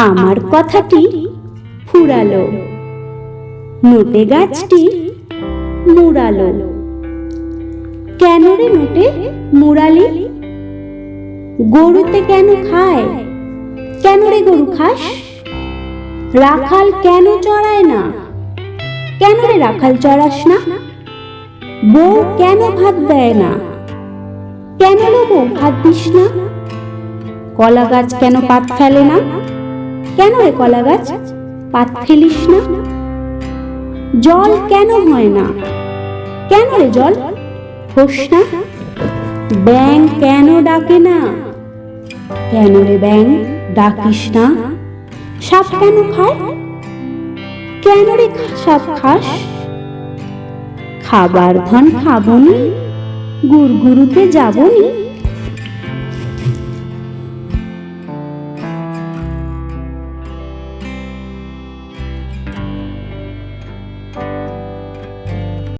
আমার কথাটি ফুরালো, নোটে গাছটি মুড়ালো। কেন রে নোটে মুড়ালি? গরুতে কেন খায়? কেন রে গরু খাস? রাখাল কেন চড়ায় না? কেন রে রাখাল চড়াস না? বউ কেন ভাত দেয় না? কেন রে বউ ভাত দিস না? কলা গাছ কেন পাত ফেলে না? কেন রে কলা গাছ পাত ফেলিস না? জল কেন হয় না? কেন রে জল হোস না? ব্যাঙ কেন ডাকে না? কেন রে ব্যাঙ ডাকিস না? সাপ কেন খায়? কেন রে সাপ খাস? খাবার ধন খাবনি, গুড়গুড়ুতে যাবনি।